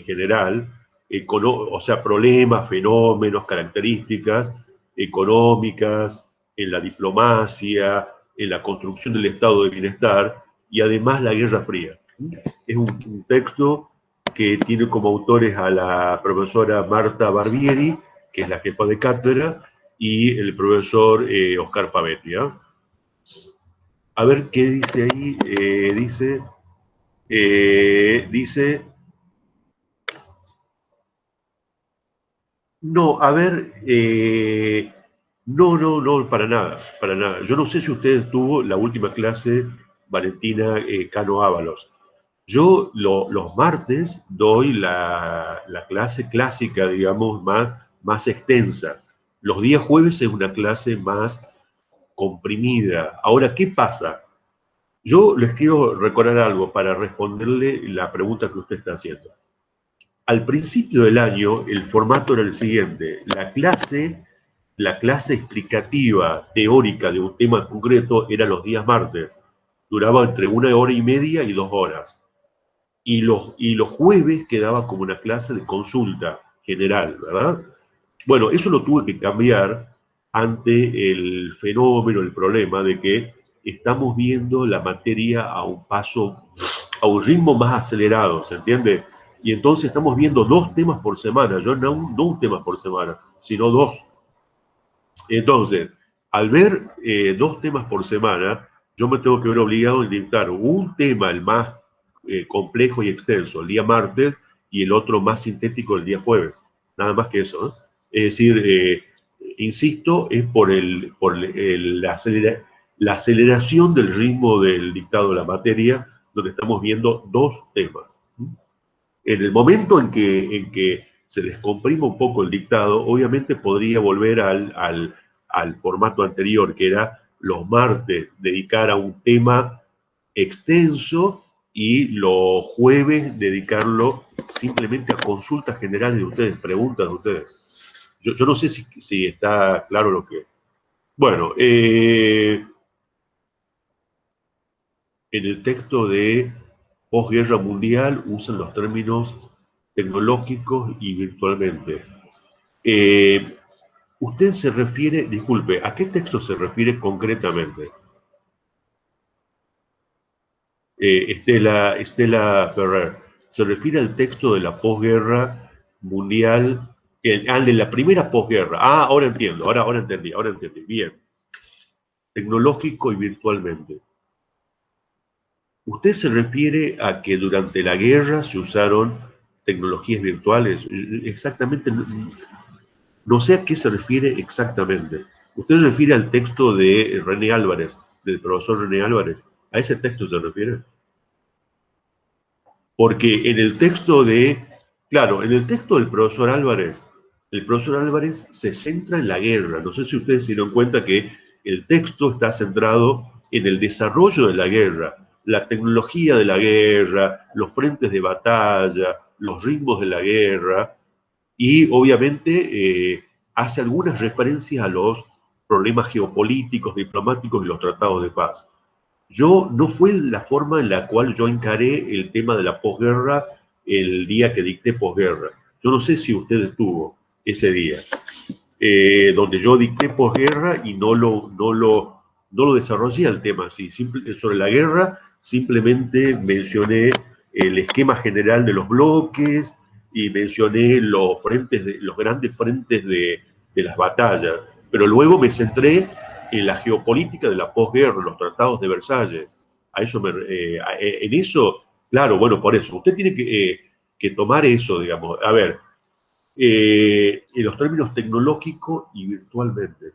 en general, o sea, problemas, fenómenos, características económicas, en la diplomacia, en la construcción del estado de bienestar y además la Guerra Fría. Es un texto que tiene como autores a la profesora Marta Barbieri, que es la jefa de cátedra, y el profesor Oscar Pavetti. A ver qué dice ahí. Dice, no, a ver, no, para nada, para nada. Yo no sé si usted tuvo la última clase, Valentina Cano Ábalos. Yo los martes doy la clase clásica, digamos, más extensa. Los días jueves es una clase más comprimida. Ahora, ¿qué pasa? Yo les quiero recordar algo para responderle la pregunta que usted está haciendo. Al principio del año, el formato era el siguiente. La clase explicativa teórica de un tema concreto era los días martes. Duraba entre 1 hora y media y 2 horas. Y los jueves quedaba como una clase de consulta general, ¿verdad? Bueno, eso lo tuve que cambiar ante el fenómeno, el problema de que estamos viendo la materia a un paso, a un ritmo más acelerado, ¿se entiende? Y entonces estamos viendo 2 temas por semana, yo no un tema por semana, sino 2. Entonces, al ver 2 temas por semana, yo me tengo que ver obligado a dictar un tema, el más complejo y extenso, el día martes, y el otro más sintético el día jueves. Nada más que eso, ¿no? Es decir, insisto, es la aceleración del ritmo del dictado de la materia, donde estamos viendo 2 temas. En el momento en que se descomprima un poco el dictado, obviamente podría volver al formato anterior, que era los martes dedicar a un tema extenso y los jueves dedicarlo simplemente a consultas generales de ustedes, preguntas de ustedes. Yo no sé si está claro lo que... Bueno, en el texto de posguerra mundial usan los términos tecnológicos y virtualmente. Eh, usted se refiere, disculpe, ¿a qué texto se refiere concretamente? Estela Ferrer, ¿se refiere al texto de la posguerra mundial, de la primera posguerra? Ah, ahora entendí, bien. Tecnológico y virtualmente. ¿Usted se refiere a que durante la guerra se usaron tecnologías virtuales? Exactamente, no sé a qué se refiere exactamente. ¿Usted se refiere al texto de René Álvarez, del profesor René Álvarez? ¿A ese texto se refiere? Porque en el texto claro, en el texto del profesor Álvarez, el profesor Álvarez se centra en la guerra. No sé si ustedes se dieron cuenta que el texto está centrado en el desarrollo de la guerra, la tecnología de la guerra, los frentes de batalla, los ritmos de la guerra, y obviamente hace algunas referencias a los problemas geopolíticos, diplomáticos y los tratados de paz. No fue la forma en la cual yo encaré el tema de la posguerra el día que dicté posguerra. Yo no sé si usted estuvo ese día, donde yo dicté posguerra y no lo desarrollé el tema así. Sobre la guerra simplemente mencioné el esquema general de los bloques y mencioné los grandes frentes de las batallas, pero luego me centré en la geopolítica de la posguerra, los tratados de Versalles. En eso, claro, bueno, por eso, usted tiene que tomar eso, digamos. A ver, en los términos tecnológico y virtualmente.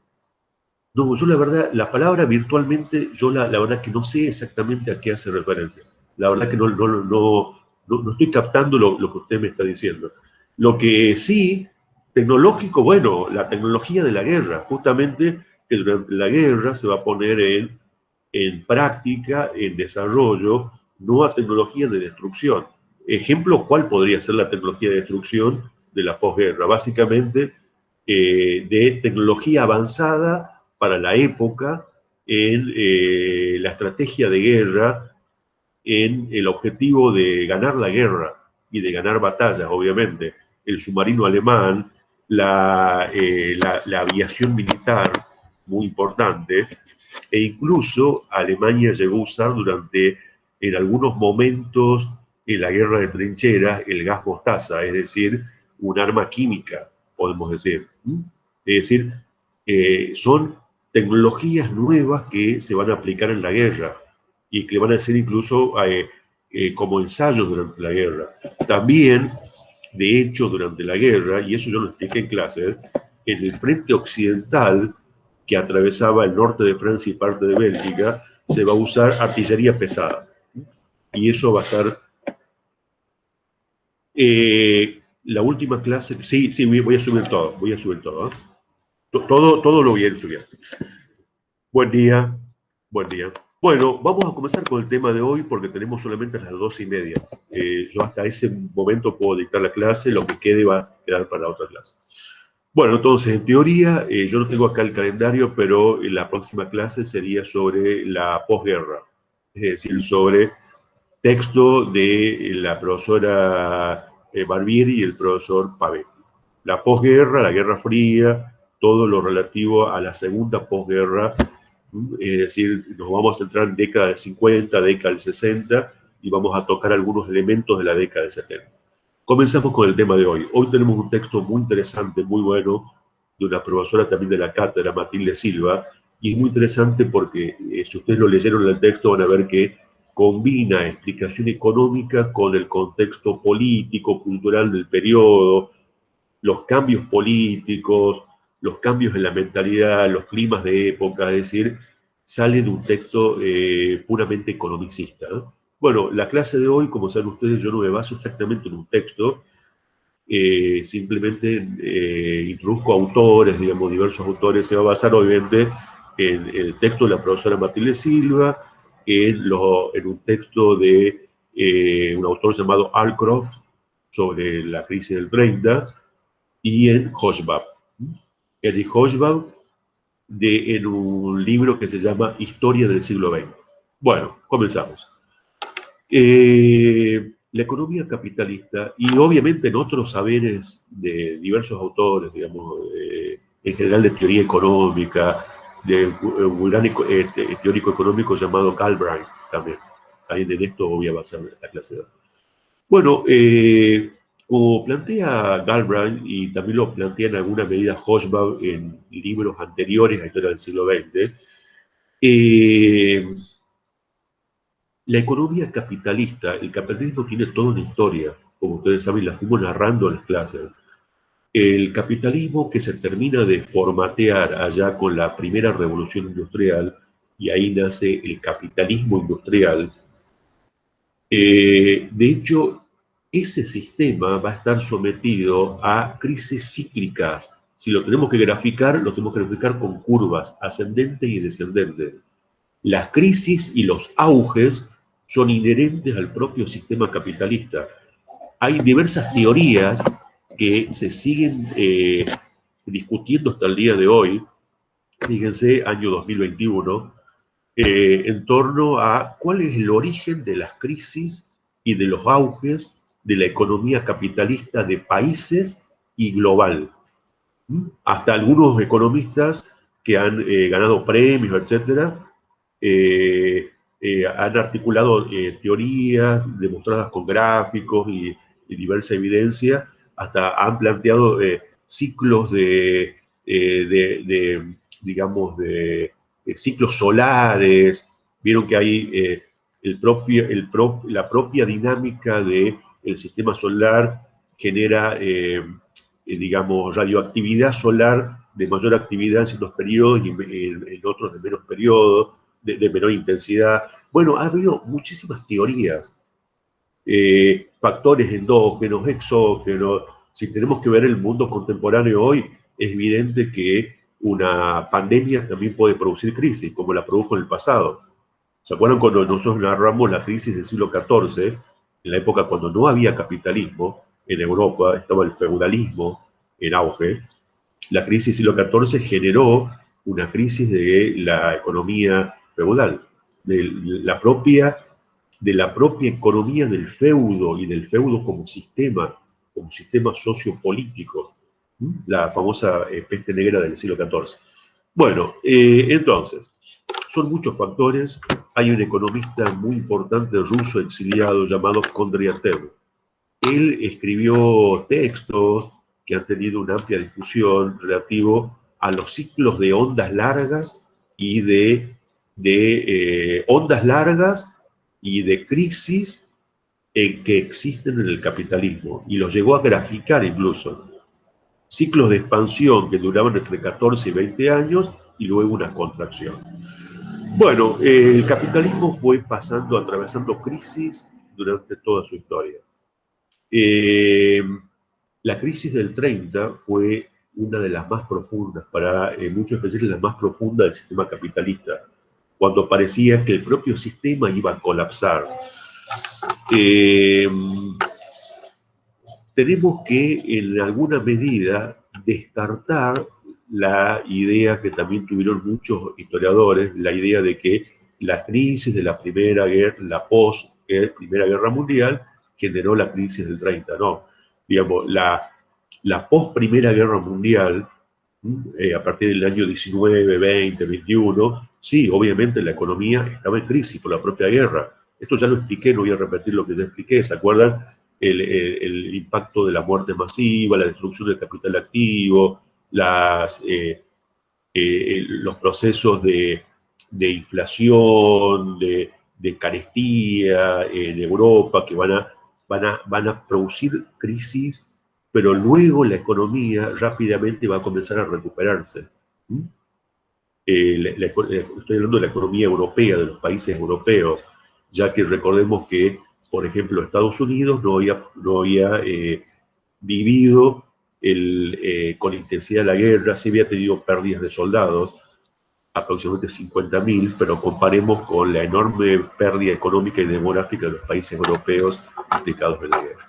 No, yo la verdad, la palabra virtualmente, yo la verdad que no sé exactamente a qué hace referencia. La verdad que no estoy captando lo que usted me está diciendo. Lo que sí, tecnológico, bueno, la tecnología de la guerra, justamente que durante la guerra se va a poner en práctica, en desarrollo, nueva tecnología de destrucción. Ejemplo, ¿cuál podría ser la tecnología de destrucción de la posguerra? Básicamente, de tecnología avanzada para la época en la estrategia de guerra, en el objetivo de ganar la guerra. y de ganar batallas, obviamente. El submarino alemán, la aviación militar, muy importante, e incluso Alemania llegó a usar en algunos momentos en la guerra de trincheras, el gas mostaza, es decir, un arma química, podemos decir. Es decir, son tecnologías nuevas que se van a aplicar en la guerra y que van a ser incluso como ensayos durante la guerra. También, de hecho, durante la guerra, y eso yo lo expliqué en clase, en el frente occidental que atravesaba el norte de Francia y parte de Bélgica, se va a usar artillería pesada. Y eso va a estar... la última clase... Sí, sí, voy a subir todo, voy a subir todo. Todo lo voy a ir subiendo. Buen día, buen día. Bueno, vamos a comenzar con el tema de hoy porque tenemos solamente las 2:30. Yo hasta ese momento puedo dictar la clase, lo que quede va a quedar para la otra clase. Bueno, entonces, en teoría, yo no tengo acá el calendario, pero la próxima clase sería sobre la posguerra, es decir, sobre texto de la profesora Barbieri y el profesor Pavetti. La posguerra, la Guerra Fría, todo lo relativo a la segunda posguerra, es decir, nos vamos a centrar en década del 50, década del 60, y vamos a tocar algunos elementos de la década del 70. Comenzamos con el tema de hoy. Hoy tenemos un texto muy interesante, muy bueno, de una profesora también de la cátedra, Matilde Silva, y es muy interesante porque si ustedes lo leyeron en el texto van a ver que combina explicación económica con el contexto político, cultural del periodo, los cambios políticos, los cambios en la mentalidad, los climas de época, es decir, sale de un texto puramente economicista, ¿no? Bueno, la clase de hoy, como saben ustedes, yo no me baso exactamente en un texto, simplemente introduzco autores, digamos, diversos autores. Se va a basar obviamente en el texto de la profesora Matilde Silva, en un texto de un autor llamado Alcroft sobre la crisis del 30 y en Hochbab. Eddie Hochbab en un libro que se llama Historia del siglo XX. Bueno, comenzamos. La economía capitalista, y obviamente en otros saberes de diversos autores, digamos, en general de teoría económica, de un gran teórico económico llamado Galbraith también. También en esto voy a basar la clase de hoy. Bueno, como plantea Galbraith, y también lo plantea en alguna medida Hochbab en libros anteriores a la historia del siglo XX, la economía capitalista, el capitalismo tiene toda una historia, como ustedes saben, la fuimos narrando en las clases. El capitalismo que se termina de formatear allá con la primera revolución industrial, y ahí nace el capitalismo industrial. De hecho, ese sistema va a estar sometido a crisis cíclicas. Si lo tenemos que graficar, lo tenemos que graficar con curvas ascendentes y descendentes. Las crisis y los auges son inherentes al propio sistema capitalista. Hay diversas teorías que se siguen discutiendo hasta el día de hoy, fíjense, año 2021, en torno a cuál es el origen de las crisis y de los auges de la economía capitalista de países y global. Hasta algunos economistas que han ganado premios, etcétera, han articulado teorías demostradas con gráficos y diversa evidencia, hasta han planteado ciclos digamos, ciclos solares. Vieron que hay la propia dinámica del sistema solar genera, digamos, radioactividad solar de mayor actividad en ciertos periodos y en otros de menos periodos, de menor intensidad. Bueno, ha habido muchísimas teorías, factores endógenos, exógenos. Si tenemos que ver el mundo contemporáneo hoy, es evidente que una pandemia también puede producir crisis, como la produjo en el pasado. ¿Se acuerdan cuando nosotros narramos la crisis del siglo XIV, en la época cuando no había capitalismo en Europa, estaba el feudalismo en auge? La crisis del siglo XIV generó una crisis de la economía feudal, de la propia de la propia economía del feudo y del feudo como sistema sociopolítico, la famosa peste negra del siglo XIV. Bueno, entonces, son muchos factores. Hay un economista muy importante ruso exiliado llamado Kondratiev. Él escribió textos que han tenido una amplia discusión relativo a los ciclos de ondas largas y de ondas largas y de crisis que existen en el capitalismo, y los llegó a graficar incluso. Ciclos de expansión que duraban entre 14 y 20 años y luego una contracción. Bueno, el capitalismo fue atravesando crisis durante toda su historia. Eh, la crisis del 30 fue una de las más profundas, para muchos especialistas la más profunda del sistema capitalista, cuando parecía que el propio sistema iba a colapsar. Tenemos que, en alguna medida, descartar la idea que también tuvieron muchos historiadores, la idea de que la crisis de la Primera Guerra, la post-Primera Guerra Mundial, generó la crisis del 30. No, digamos, la post-Primera Guerra Mundial, a partir del año 19, 20, 21, sí, obviamente la economía estaba en crisis por la propia guerra. Esto ya lo expliqué, no voy a repetir lo que ya expliqué. ¿Se acuerdan? El impacto de la muerte masiva, la destrucción del capital activo, los procesos de inflación, de carestía en Europa, que van a producir crisis, pero luego la economía rápidamente va a comenzar a recuperarse. Estoy hablando de la economía europea, de los países europeos, ya que recordemos que, por ejemplo, Estados Unidos no había vivido con intensidad la guerra, sí había tenido pérdidas de soldados, aproximadamente 50.000, pero comparemos con la enorme pérdida económica y demográfica de los países europeos implicados en la guerra.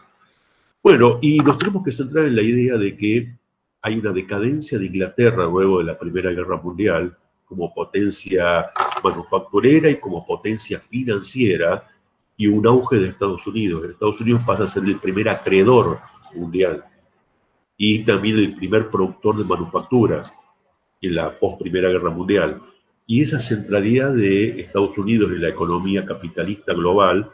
Bueno, y nos tenemos que centrar en la idea de que hay una decadencia de Inglaterra luego de la Primera Guerra Mundial como potencia manufacturera y como potencia financiera, y un auge de Estados Unidos. Estados Unidos pasa a ser el primer acreedor mundial y también el primer productor de manufacturas en la post-Primera Guerra Mundial. Y esa centralidad de Estados Unidos en la economía capitalista global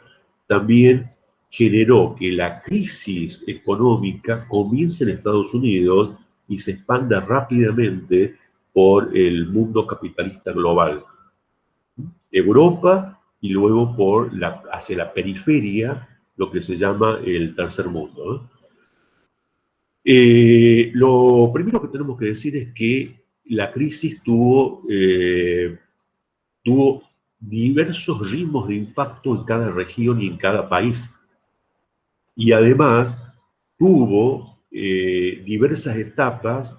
también generó que la crisis económica comience en Estados Unidos y se expanda rápidamente por el mundo capitalista global. Europa y luego hacia la periferia, lo que se llama el tercer mundo. Lo primero que tenemos que decir es que la crisis tuvo diversos ritmos de impacto en cada región y en cada país. Y además tuvo diversas etapas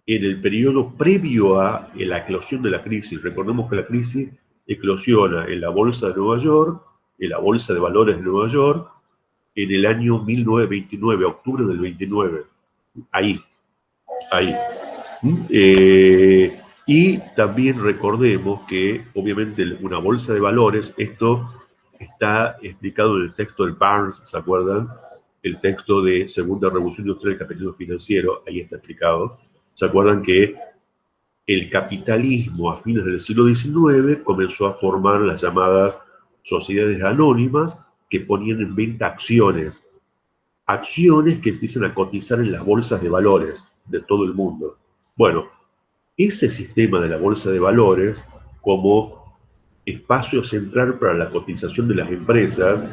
en el periodo previo a la eclosión de la crisis. Recordemos que la crisis eclosiona en la Bolsa de Nueva York, en la Bolsa de Valores de Nueva York, en el año 1929, octubre del 29. Ahí. Y también recordemos que, obviamente, una bolsa de valores, esto está explicado en el texto del Barnes, ¿se acuerdan? El texto de Segunda Revolución Industrial y Capitalismo Financiero, ahí está explicado. ¿Se acuerdan que el capitalismo a fines del siglo XIX comenzó a formar las llamadas sociedades anónimas que ponían en venta acciones que empiezan a cotizar en las bolsas de valores de todo el mundo? Bueno, ese sistema de la bolsa de valores como espacio central para la cotización de las empresas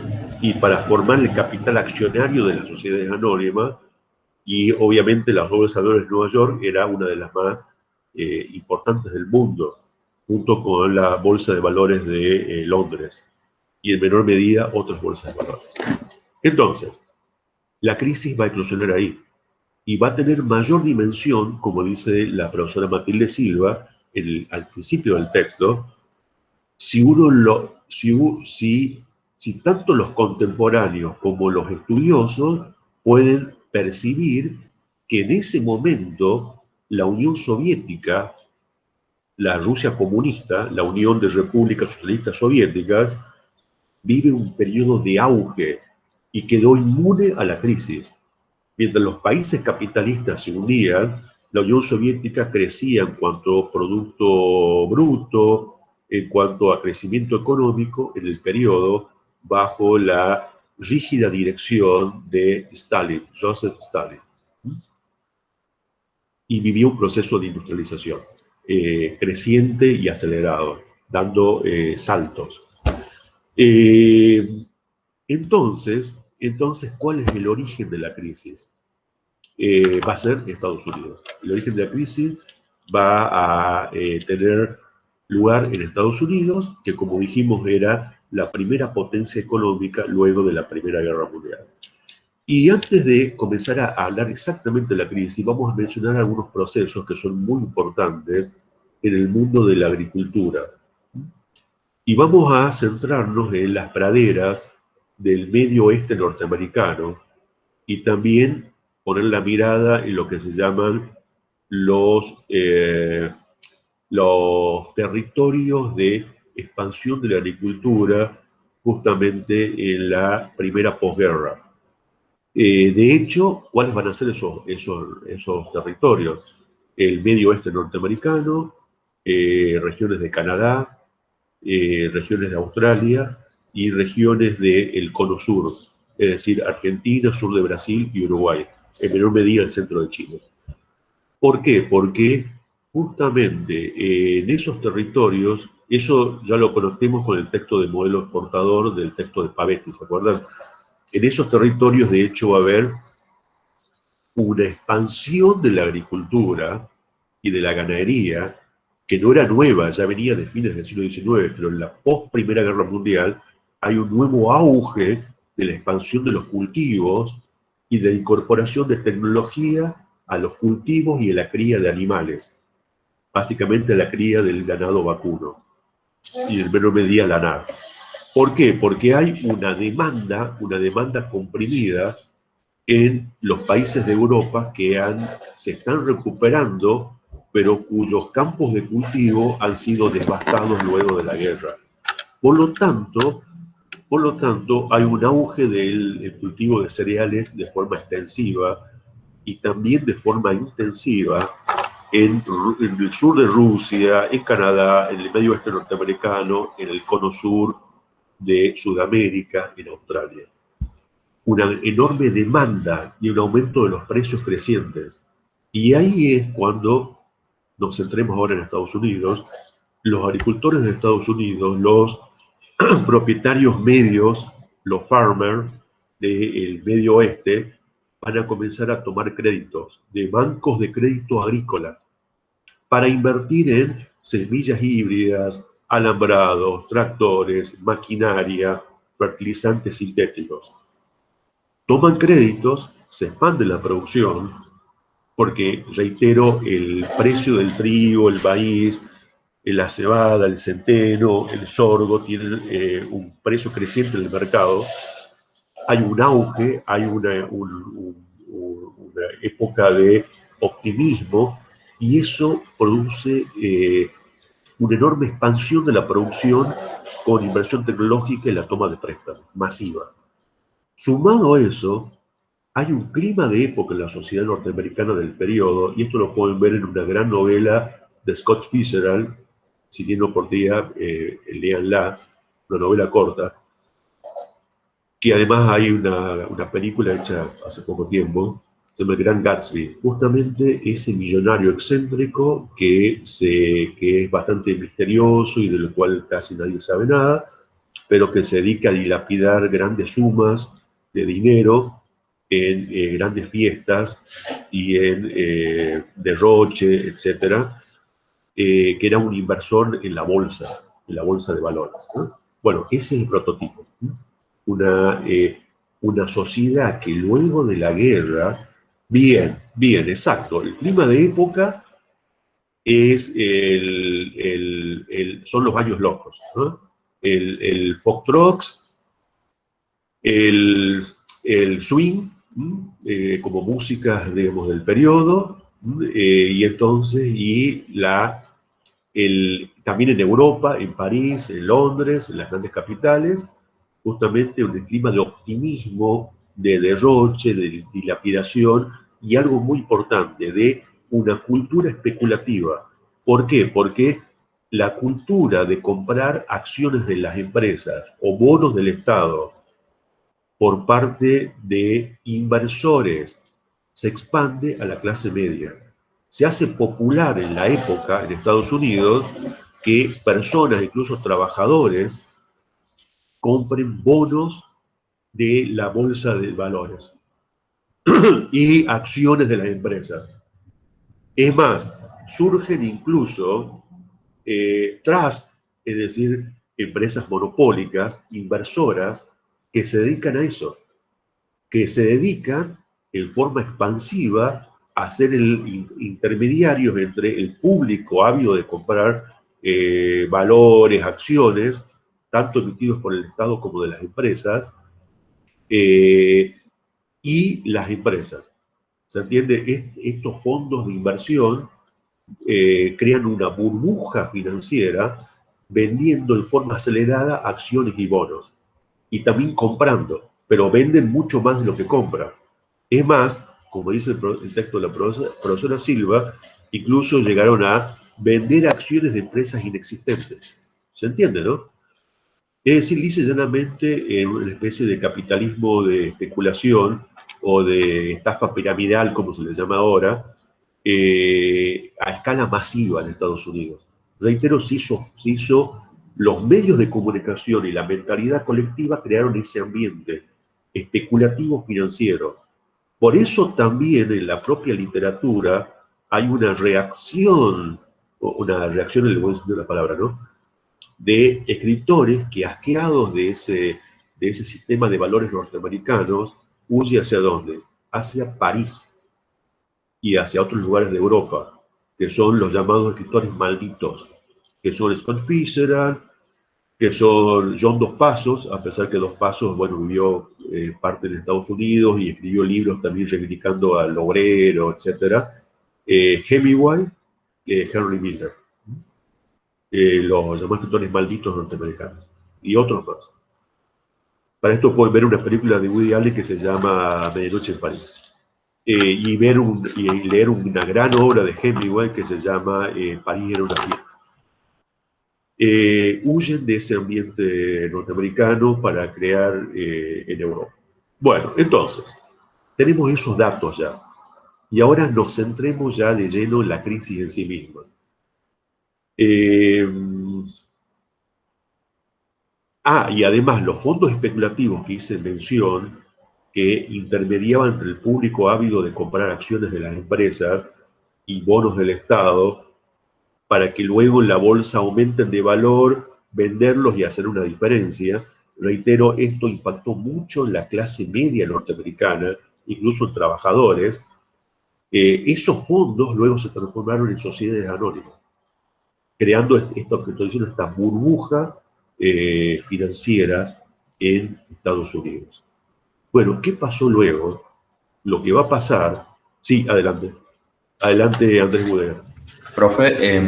y para formar el capital accionario de las sociedades anónimas, y obviamente la bolsa de valores de Nueva York era una de las más importantes del mundo, junto con la bolsa de valores de Londres y en menor medida otras bolsas de valores. Entonces, la crisis va a eclosionar ahí y va a tener mayor dimensión, como dice la profesora Matilde Silva al principio del texto, si tanto los contemporáneos como los estudiosos pueden percibir que en ese momento la Unión Soviética, la Rusia comunista, la Unión de Repúblicas Socialistas Soviéticas, vive un periodo de auge y quedó inmune a la crisis. Mientras los países capitalistas se unían, la Unión Soviética crecía en cuanto a Producto Bruto, en cuanto a crecimiento económico en el periodo bajo la rígida dirección de Stalin, Joseph Stalin, y vivió un proceso de industrialización creciente y acelerado, dando saltos. Eh, entonces, ¿cuál es el origen de la crisis? Va a ser Estados Unidos. El origen de la crisis va a tener lugar en Estados Unidos, que como dijimos era la primera potencia económica luego de la Primera Guerra Mundial. Y antes de comenzar a hablar exactamente de la crisis, vamos a mencionar algunos procesos que son muy importantes en el mundo de la agricultura. Y vamos a centrarnos en las praderas del medio oeste norteamericano y también poner la mirada en lo que se llaman los territorios de expansión de la agricultura justamente en la primera posguerra. De hecho, ¿cuáles van a ser esos territorios? El medio oeste norteamericano, regiones de Canadá, regiones de Australia y regiones del Cono Sur, es decir, Argentina, sur de Brasil y Uruguay, en menor medida el centro de Chile. ¿Por qué? Porque justamente en esos territorios, eso ya lo conocemos con el texto de modelo exportador del texto de Pavetti, ¿se acuerdan? En esos territorios, de hecho, va a haber una expansión de la agricultura y de la ganadería que no era nueva, ya venía de fines del siglo XIX, pero en la post-Primera Guerra Mundial hay un nuevo auge de la expansión de los cultivos y de la incorporación de tecnología a los cultivos y a la cría de animales, básicamente la cría del ganado vacuno y en menor medida lanar. ¿Por qué? Porque hay una demanda comprimida en los países de Europa que se están recuperando, pero cuyos campos de cultivo han sido devastados luego de la guerra. Por lo tanto, hay un auge del cultivo de cereales de forma extensiva y también de forma intensiva en el sur de Rusia, en Canadá, en el medio oeste norteamericano, en el cono sur de Sudamérica, en Australia. Una enorme demanda y un aumento de los precios crecientes. Y ahí es cuando nos centremos ahora en Estados Unidos. Los agricultores de Estados Unidos, los propietarios medios, los farmers del medio oeste, van a comenzar a tomar créditos de bancos de crédito agrícolas para invertir en semillas híbridas, alambrados, tractores, maquinaria, fertilizantes sintéticos. Toman créditos, se expande la producción, porque, reitero, el precio del trigo, el maíz, la cebada, el centeno, el sorgo tienen un precio creciente en el mercado. Hay un auge, hay una época de optimismo y eso produce una enorme expansión de la producción con inversión tecnológica y la toma de préstamos masiva. Sumado a eso, hay un clima de época en la sociedad norteamericana del periodo, y esto lo pueden ver en una gran novela de Scott Fitzgerald, si tienen oportunidad, léanla, una novela corta, que además hay una película hecha hace poco tiempo, se llama Gran Gatsby, justamente ese millonario excéntrico que es bastante misterioso y del cual casi nadie sabe nada, pero que se dedica a dilapidar grandes sumas de dinero en grandes fiestas y en derroche, etcétera, que era un inversor en la bolsa de valores, ¿no? Bueno, ese es el prototipo. Una sociedad que luego de la guerra, bien, exacto, el clima de época es son los años locos, ¿no? El foxtrot, el swing, como músicas, digamos, del periodo, y entonces, también en Europa, en París, en Londres, en las grandes capitales, justamente un clima de optimismo, de derroche, de dilapidación y algo muy importante, de una cultura especulativa. ¿Por qué? Porque la cultura de comprar acciones de las empresas o bonos del Estado por parte de inversores se expande a la clase media. Se hace popular en la época en Estados Unidos que personas, incluso trabajadores, compren bonos de la bolsa de valores y acciones de las empresas. Es más, surgen incluso trust, es decir, empresas monopólicas, inversoras, que se dedican a eso, que se dedican en forma expansiva a ser intermediarios entre el público ávido de comprar valores, acciones, tanto emitidos por el Estado como de las empresas, eh, y las empresas. ¿Se entiende? Estos fondos de inversión crean una burbuja financiera vendiendo en forma acelerada acciones y bonos. Y también comprando, pero venden mucho más de lo que compran. Es más, como dice el texto de la profesora Silva, incluso llegaron a vender acciones de empresas inexistentes. ¿Se entiende, no? Es decir, dice llanamente en una especie de capitalismo de especulación o de estafa piramidal, como se le llama ahora, a escala masiva en Estados Unidos. Reitero, se hizo, los medios de comunicación y la mentalidad colectiva crearon ese ambiente especulativo financiero. Por eso también en la propia literatura hay una reacción en el buen sentido de la palabra, ¿no? De escritores que, asqueados de ese sistema de valores norteamericanos, huye hacia dónde? Hacia París y hacia otros lugares de Europa, que son los llamados escritores malditos, que son Scott Fitzgerald, que son John Dos Passos, a pesar que Dos Passos, bueno, vivió parte de Estados Unidos y escribió libros también reivindicando al obrero, etc. Hemingway, Henry Miller, los llamados escritores malditos norteamericanos, y otros más. Para esto pueden ver una película de Woody Allen que se llama Medianoche en París. Y leer una gran obra de Hemingway que se llama París era una fiesta. Huyen de ese ambiente norteamericano para crear en Europa. Bueno, entonces, tenemos esos datos ya. Y ahora nos centremos ya de lleno en la crisis en sí misma. Eh, y además los fondos especulativos que hice mención, que intermediaban entre el público ávido de comprar acciones de las empresas y bonos del Estado, para que luego en la bolsa aumenten de valor, venderlos y hacer una diferencia. Reitero, esto impactó mucho en la clase media norteamericana, incluso en trabajadores. Esos fondos luego se transformaron en sociedades anónimas, creando esto que estoy diciendo, esta burbuja financiera en Estados Unidos. Bueno, ¿qué pasó luego? Lo que va a pasar... Sí, adelante. Adelante, Andrés Budera. Profe,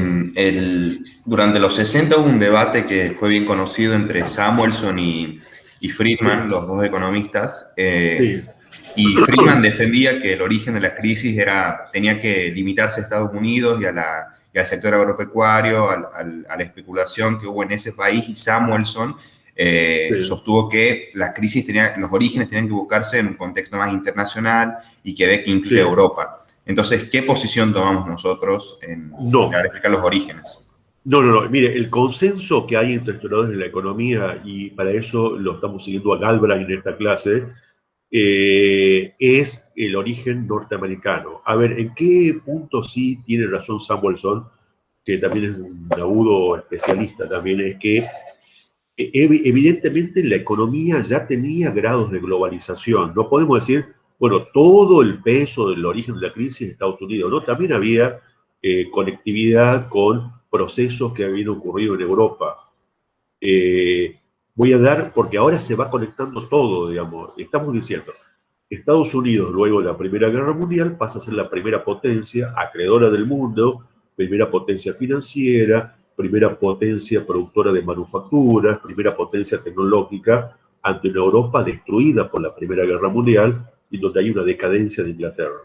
durante los 60 hubo un debate que fue bien conocido entre Samuelson y Friedman, Sí, los dos economistas, sí, y Friedman defendía que el origen de la crisis tenía que limitarse a Estados Unidos y al sector agropecuario, a la especulación que hubo en ese país, y Samuelson sí. sostuvo que la crisis los orígenes tenían que buscarse en un contexto más internacional y que incluye Sí. Europa. Entonces, ¿qué posición tomamos nosotros No, al explicar los orígenes? no. Mire, el consenso que hay entre historiadores de la economía, y para eso lo estamos siguiendo a Galbraith en esta clase, es el origen norteamericano. A ver, ¿en qué punto sí tiene razón Samuelson, que también es un agudo especialista también? Es que evidentemente la economía ya tenía grados de globalización. No podemos decir, bueno, todo el peso del origen de la crisis de Estados Unidos, ¿no? También había conectividad con procesos que habían ocurrido en Europa. Voy a dar, porque ahora se va conectando todo, digamos. Estamos diciendo, Estados Unidos, luego de la Primera Guerra Mundial, pasa a ser la primera potencia acreedora del mundo, primera potencia financiera, primera potencia productora de manufacturas, primera potencia tecnológica, ante una Europa destruida por la Primera Guerra Mundial y donde hay una decadencia de Inglaterra.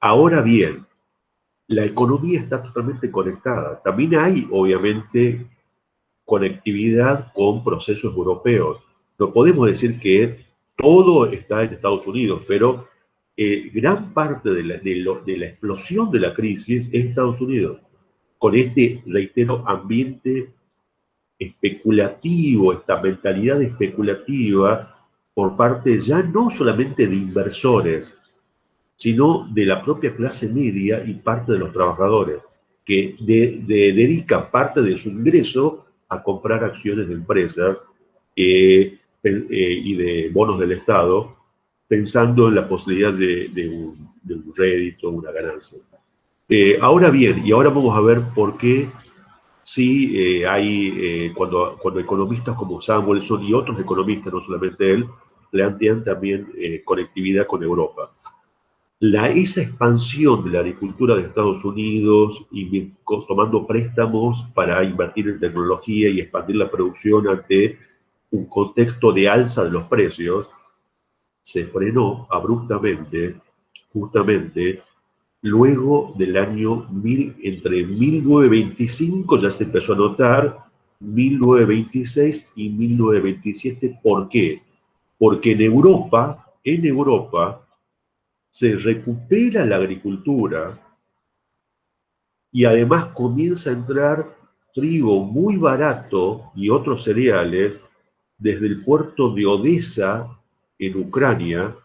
Ahora bien, la economía está totalmente conectada. También hay, obviamente, conectividad con procesos europeos. No podemos decir que todo está en Estados Unidos, pero gran parte de la explosión de la crisis es Estados Unidos, con este, reitero, ambiente especulativo, esta mentalidad especulativa por parte ya no solamente de inversores, sino de la propia clase media y parte de los trabajadores, que dedican parte de su ingreso a comprar acciones de empresas y de bonos del Estado, pensando en la posibilidad de un rédito, una ganancia. Ahora bien, y ahora vamos a ver por qué sí cuando economistas como Samuelson y otros economistas, no solamente él, plantean también conectividad con Europa. Esa expansión de la agricultura de Estados Unidos y tomando préstamos para invertir en tecnología y expandir la producción ante un contexto de alza de los precios, se frenó abruptamente, justamente luego del año entre 1925, ya se empezó a notar, 1926 y 1927. ¿Por qué? Porque en Europa, se recupera la agricultura y además comienza a entrar trigo muy barato y otros cereales desde el puerto de Odessa en Ucrania,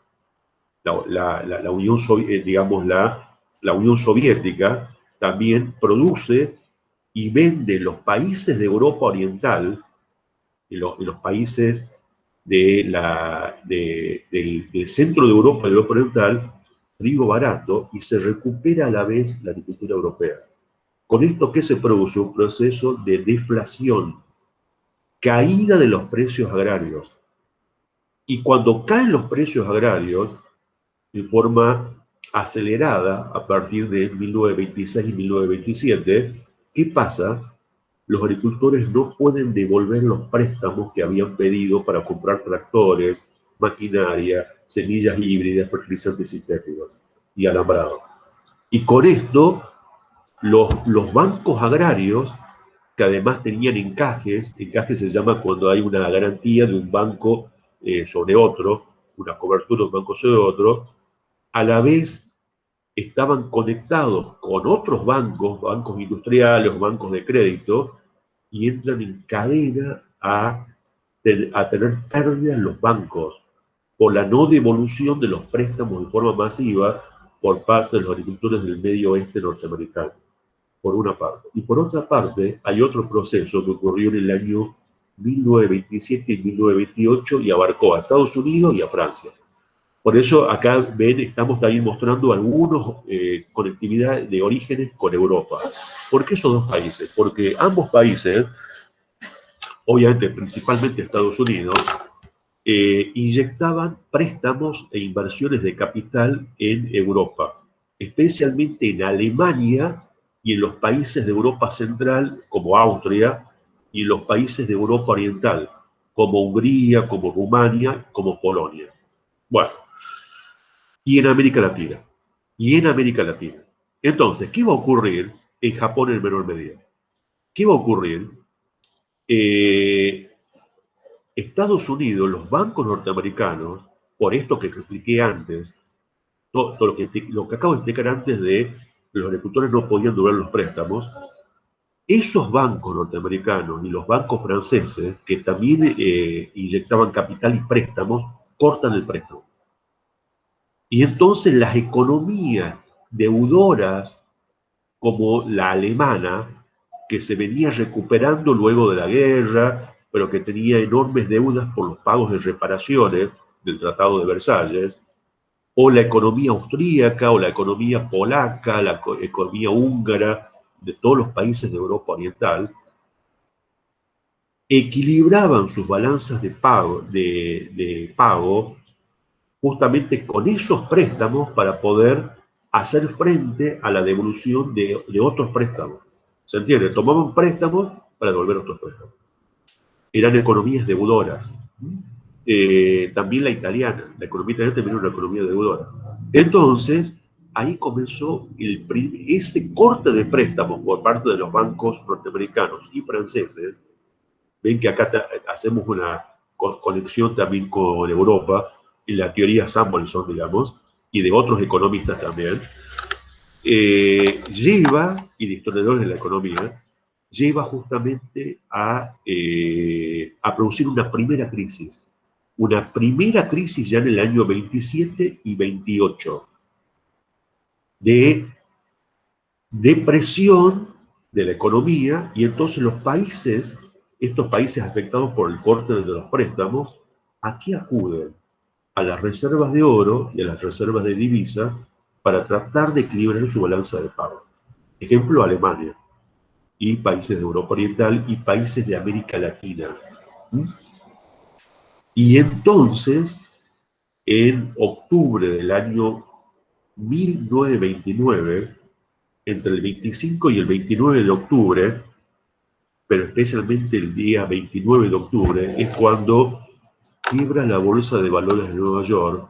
la Unión, digamos, la Unión Soviética también produce y vende en los países de Europa Oriental, en los países del centro de Europa, de Europa Oriental, trigo barato, y se recupera a la vez la agricultura europea. Con esto, ¿qué se produce? Un proceso de deflación, caída de los precios agrarios. Y cuando caen los precios agrarios, de forma acelerada, a partir de 1926 y 1927, ¿qué pasa? Los agricultores no pueden devolver los préstamos que habían pedido para comprar tractores, maquinaria, semillas híbridas, fertilizantes sintéticos y alambrado. Y con esto, los bancos agrarios, que además tenían encajes se llama cuando hay una garantía de un banco sobre otro, una cobertura de un banco sobre otro, a la vez estaban conectados con otros bancos, bancos industriales, bancos de crédito, y entran en cadena a tener pérdidas los bancos por la no devolución de los préstamos de forma masiva por parte de los agricultores del medio oeste norteamericano, por una parte. Y por otra parte, hay otro proceso que ocurrió en el año 1927 y 1928 y abarcó a Estados Unidos y a Francia. Por eso acá ven, estamos también mostrando algunos conectividad de orígenes con Europa. ¿Por qué esos dos países? Porque ambos países, obviamente principalmente Estados Unidos, inyectaban préstamos e inversiones de capital en Europa, especialmente en Alemania y en los países de Europa Central, como Austria, y en los países de Europa Oriental, como Hungría, como Rumania, como Polonia. Bueno, y en América Latina. Y en América Latina. Entonces, ¿qué va a ocurrir en Japón en menor medida? ¿Qué va a ocurrir? Estados Unidos, los bancos norteamericanos, por esto que expliqué antes, todo lo que acabo de explicar antes de que los agricultores no podían durar los préstamos, esos bancos norteamericanos y los bancos franceses, que también inyectaban capital y préstamos, cortan el préstamo. Y entonces las economías deudoras, como la alemana, que se venía recuperando luego de la guerra, pero que tenía enormes deudas por los pagos de reparaciones del Tratado de Versalles, o la economía austríaca, o la economía polaca, la economía húngara, de todos los países de Europa Oriental, equilibraban sus balanzas de pago justamente con esos préstamos para poder hacer frente a la devolución de otros préstamos. ¿Se entiende? Tomaban préstamos para devolver otros préstamos. Eran economías deudoras. también la italiana. La economía italiana también era una economía deudora. Entonces, ahí comenzó ese corte de préstamos por parte de los bancos norteamericanos y franceses. Ven que acá hacemos una conexión también con Europa, en la teoría Samuelson, digamos, y de otros economistas también, lleva, y de historiadores de la economía, lleva justamente a producir una primera crisis. Una primera crisis ya en el año 27 y 28 de depresión de la economía, y entonces los países, estos países afectados por el corte de los préstamos, ¿a qué acuden? A las reservas de oro y a las reservas de divisa para tratar de equilibrar su balanza de pago. Ejemplo, Alemania y países de Europa Oriental y países de América Latina. Y entonces, en octubre del año 1929, entre el 25 y el 29 de octubre, pero especialmente el día 29 de octubre, es cuando quiebra la Bolsa de Valores de Nueva York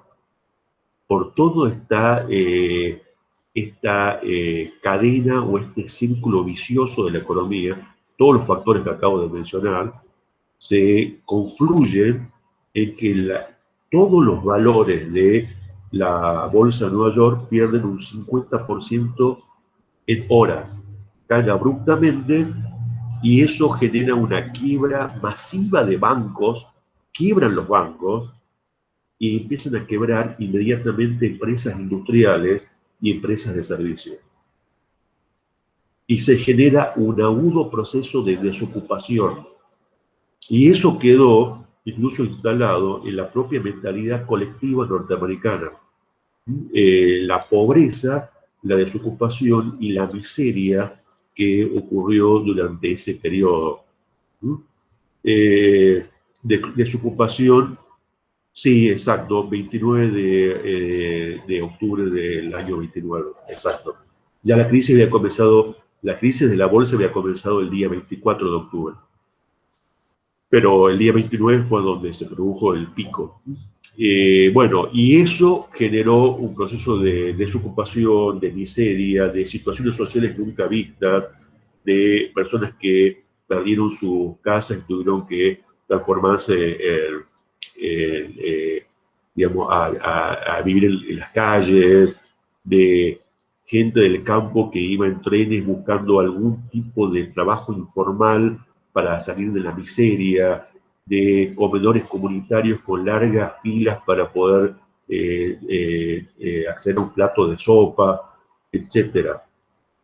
por toda esta cadena o este círculo vicioso de la economía. Todos los factores que acabo de mencionar se confluyen en que todos los valores de la Bolsa de Nueva York pierden un 50% en horas, caen abruptamente, y eso genera una quiebra masiva de bancos, quiebran los bancos y empiezan a quebrar inmediatamente empresas industriales y empresas de servicios. Y se genera un agudo proceso de desocupación. Y eso quedó incluso instalado en la propia mentalidad colectiva norteamericana. La pobreza, la desocupación y la miseria que ocurrió durante ese periodo. Desocupación, sí, exacto, 29 de octubre del año 29, exacto. Ya la crisis había comenzado, la crisis de la bolsa había comenzado el día 24 de octubre. Pero el día 29 fue donde se produjo el pico. Bueno, y eso generó un proceso de desocupación, de miseria, de situaciones sociales nunca vistas, de personas que perdieron sus casas y tuvieron que transformarse digamos, a vivir en las calles, de gente del campo que iba en trenes buscando algún tipo de trabajo informal para salir de la miseria, de comedores comunitarios con largas filas para poder acceder a un plato de sopa, etc.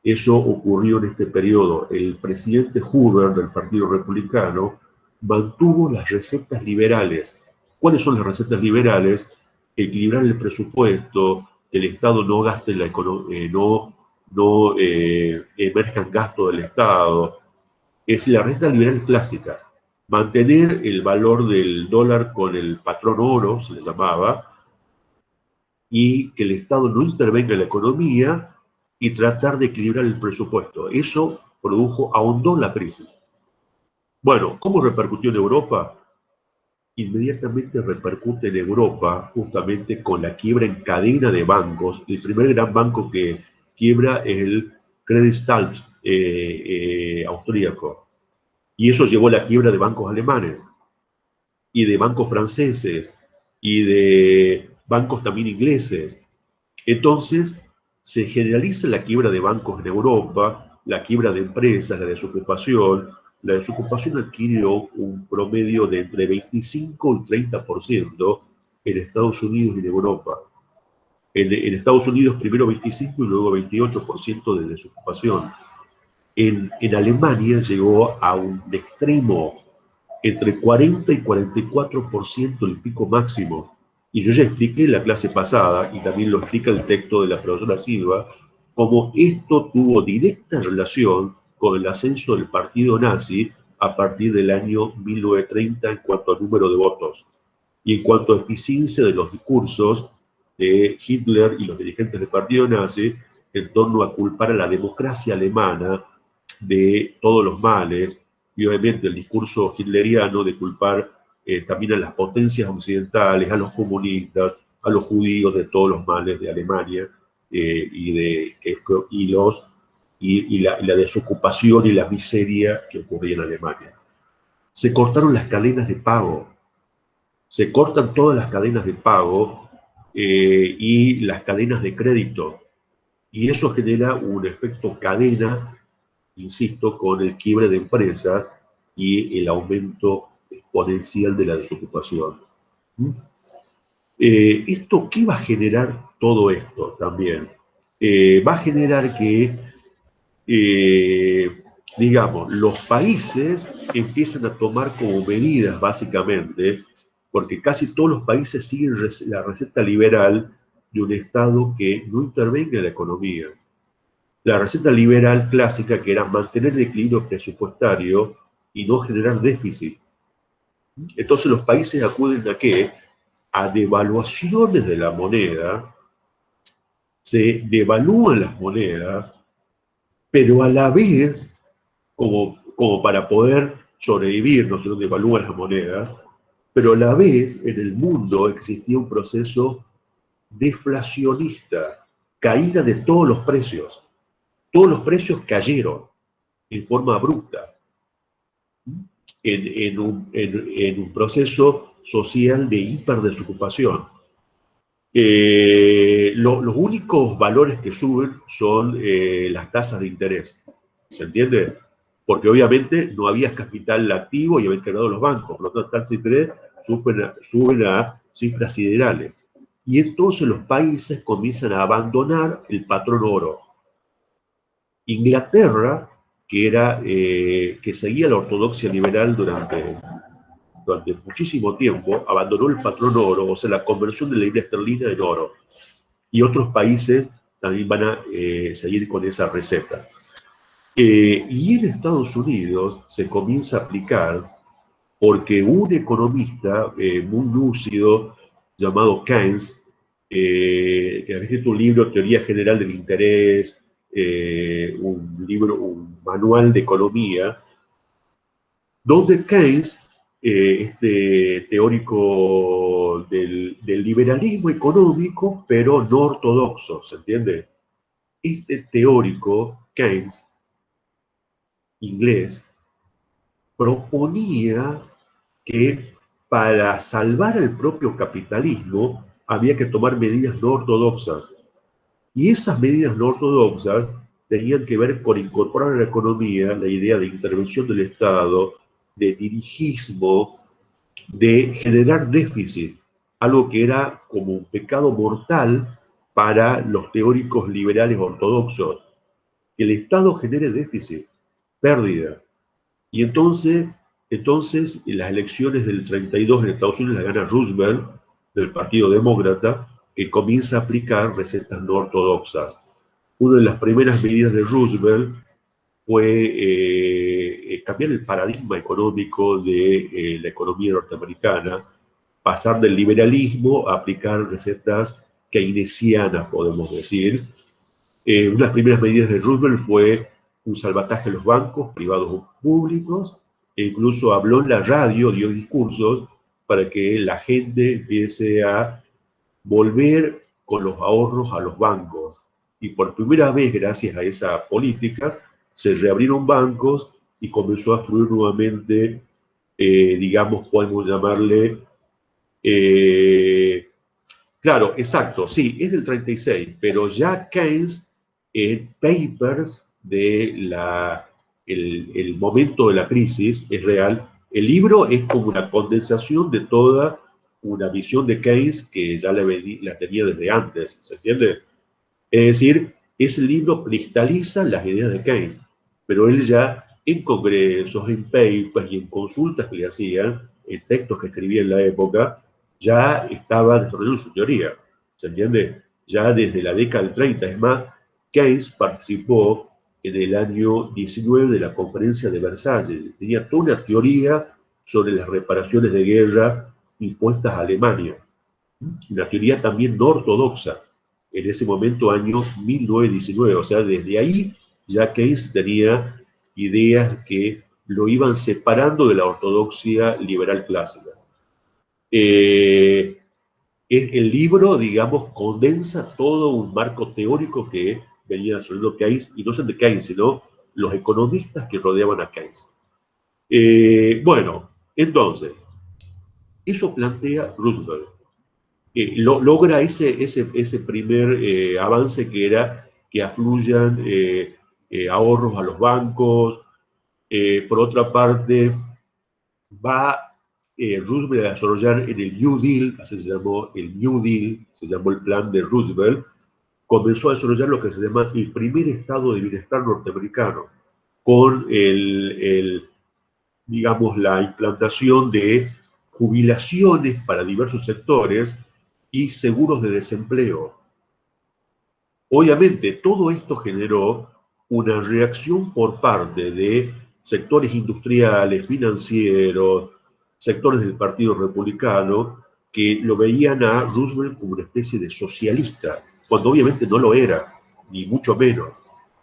Eso ocurrió en este periodo. El presidente Hoover del Partido Republicano mantuvo las recetas liberales. ¿Cuáles son las recetas liberales? Equilibrar el presupuesto, que el Estado no gaste la economía, no emerjan gastos del Estado. Es la receta liberal clásica. Mantener el valor del dólar con el patrón oro, se le llamaba, y que el Estado no intervenga en la economía y tratar de equilibrar el presupuesto. Eso ahondó la crisis. Bueno, ¿cómo repercutió en Europa? Inmediatamente repercute en Europa justamente con la quiebra en cadena de bancos. El primer gran banco que quiebra es el Credit austríaco. Y eso llevó a la quiebra de bancos alemanes y de bancos franceses y de bancos también ingleses. Entonces, se generaliza la quiebra de bancos en Europa, la quiebra de empresas, la desocupación. La desocupación adquirió un promedio de entre 25 y 30% en Estados Unidos y en Europa. En Estados Unidos primero 25 y luego 28% de desocupación. En Alemania llegó a un extremo entre 40 y 44% el pico máximo. Y yo ya expliqué en la clase pasada, y también lo explica el texto de la profesora Silva, cómo esto tuvo directa relación con el ascenso del partido nazi a partir del año 1930 en cuanto al número de votos y en cuanto a eficiencia de los discursos de Hitler y los dirigentes del partido nazi en torno a culpar a la democracia alemana de todos los males, y obviamente el discurso hitleriano de culpar también a las potencias occidentales, a los comunistas, a los judíos de todos los males de Alemania y la desocupación y la miseria que ocurría en Alemania. Se cortaron las cadenas de pago, se cortan todas las cadenas de pago y las cadenas de crédito, y eso genera un efecto cadena, insisto, con el quiebre de empresas y el aumento exponencial de la desocupación. ¿Esto qué va a generar todo esto también? Va a generar que, digamos, los países empiezan a tomar como medidas, básicamente, porque casi todos los países siguen la receta liberal de un Estado que no intervenga en la economía. La receta liberal clásica, que era mantener el equilibrio presupuestario y no generar déficit. Entonces los países acuden a ¿qué? A devaluaciones de la moneda, se devalúan las monedas, pero a la vez, como para poder sobrevivir, no se devalúan las monedas, pero a la vez en el mundo existía un proceso deflacionista, caída de todos los precios. Todos los precios cayeron en forma abrupta en un proceso social de hiperdesocupación. Los únicos valores que suben son las tasas de interés. ¿Se entiende? Porque obviamente no había capital activo y habían quebrado los bancos. Por lo tanto, las tasas de interés suben a cifras siderales. Y entonces los países comienzan a abandonar el patrón oro. Inglaterra, que seguía la ortodoxia liberal durante muchísimo tiempo, abandonó el patrón oro, o sea, la conversión de la libra esterlina en oro. Y otros países también van a seguir con esa receta. Y en Estados Unidos se comienza a aplicar porque un economista muy lúcido llamado Keynes, que ha escrito un libro, Teoría General del Interés, un manual de economía, donde Keynes, este teórico del liberalismo económico, pero no ortodoxo, ¿se entiende? Este teórico, Keynes, inglés, proponía que para salvar el propio capitalismo había que tomar medidas no ortodoxas. Y esas medidas no ortodoxas tenían que ver con incorporar a la economía la idea de intervención del Estado, de dirigismo, de generar déficit, algo que era como un pecado mortal para los teóricos liberales ortodoxos, que el Estado genere déficit, pérdida. Y entonces en las elecciones del 32 en Estados Unidos las gana Roosevelt, del Partido Demócrata, que comienza a aplicar recetas no ortodoxas. Una de las primeras medidas de Roosevelt fue cambiar el paradigma económico de la economía norteamericana, pasar del liberalismo a aplicar recetas keynesianas, podemos decir. Una de las primeras medidas de Roosevelt fue un salvataje a los bancos, privados o públicos, e incluso habló en la radio, dio discursos para que la gente empiece a volver con los ahorros a los bancos. Y por primera vez, gracias a esa política, se reabrieron bancos y comenzó a fluir nuevamente, digamos, podemos llamarle... claro, exacto, sí, es del 36, pero ya Keynes, en papers de el momento de la crisis, es real. El libro es como una condensación de toda una visión de Keynes que ya la tenía desde antes, ¿se entiende? Es decir, ese libro cristaliza las ideas de Keynes, pero él ya en congresos, en papers y en consultas que le hacían, en textos que escribía en la época, ya estaba desarrollando su teoría, ¿se entiende? Ya desde la década del 30, es más, Keynes participó en el año 19 de la conferencia de Versalles, tenía toda una teoría sobre las reparaciones de guerra impuestas a Alemania, una teoría también no ortodoxa, en ese momento año 1919, o sea, desde ahí ya Keynes tenía ideas que lo iban separando de la ortodoxia liberal clásica. El libro, digamos, condensa todo un marco teórico que venía desarrollando Keynes, y no solamente Keynes, sino los economistas que rodeaban a Keynes. Bueno, entonces, eso plantea Roosevelt. Logra ese primer avance que era que afluyan ahorros a los bancos. Por otra parte, va Roosevelt a desarrollar en el New Deal, así se llamó el New Deal, se llamó el plan de Roosevelt, comenzó a desarrollar lo que se llama el primer estado de bienestar norteamericano, con digamos, la implantación de jubilaciones para diversos sectores y seguros de desempleo. Obviamente, todo esto generó una reacción por parte de sectores industriales, financieros, sectores del Partido Republicano, que lo veían a Roosevelt como una especie de socialista, cuando obviamente no lo era, ni mucho menos.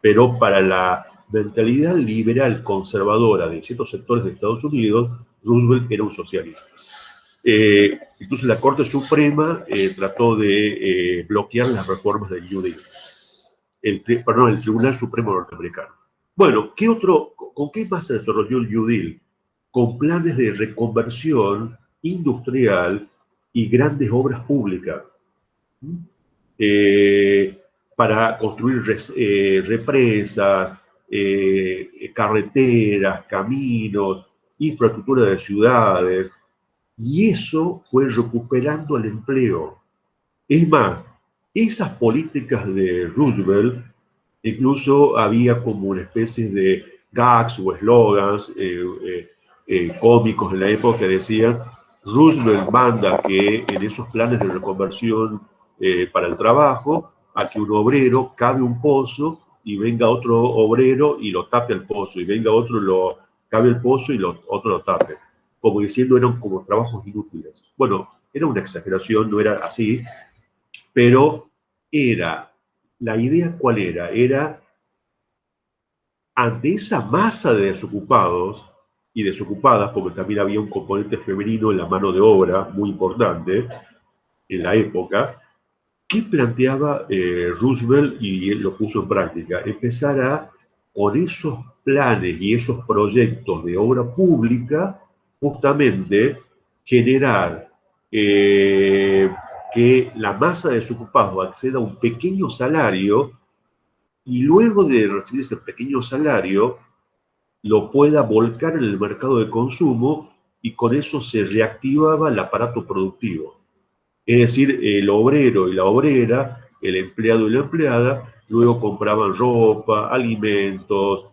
Pero para la mentalidad liberal conservadora de ciertos sectores de Estados Unidos, Roosevelt era un socialista. Incluso la Corte Suprema trató de bloquear las reformas del New Deal. El Tribunal Supremo norteamericano. Bueno, ¿con qué más se desarrolló el New Deal? Con planes de reconversión industrial y grandes obras públicas para construir represas, carreteras, caminos, infraestructura de ciudades, y eso fue recuperando el empleo. Es más, esas políticas de Roosevelt, incluso había como una especie de gags o eslogans cómicos en la época que decían: Roosevelt manda que en esos planes de reconversión para el trabajo, a que un obrero cabe un pozo y venga otro obrero y lo tape el pozo, y venga otro, cabe el pozo y otro lo tape. Como diciendo, eran como trabajos inútiles. Bueno, era una exageración, no era así, pero la idea ¿cuál era? Era, ante esa masa de desocupados y desocupadas, porque también había un componente femenino en la mano de obra muy importante en la época, ¿qué planteaba Roosevelt y él lo puso en práctica? Empezar a, con esos planes y esos proyectos de obra pública, justamente generar que la masa de desocupados acceda a un pequeño salario, y luego de recibir ese pequeño salario lo pueda volcar en el mercado de consumo, y con eso se reactivaba el aparato productivo. Es decir, el obrero y la obrera, el empleado y la empleada, luego compraban ropa, alimentos,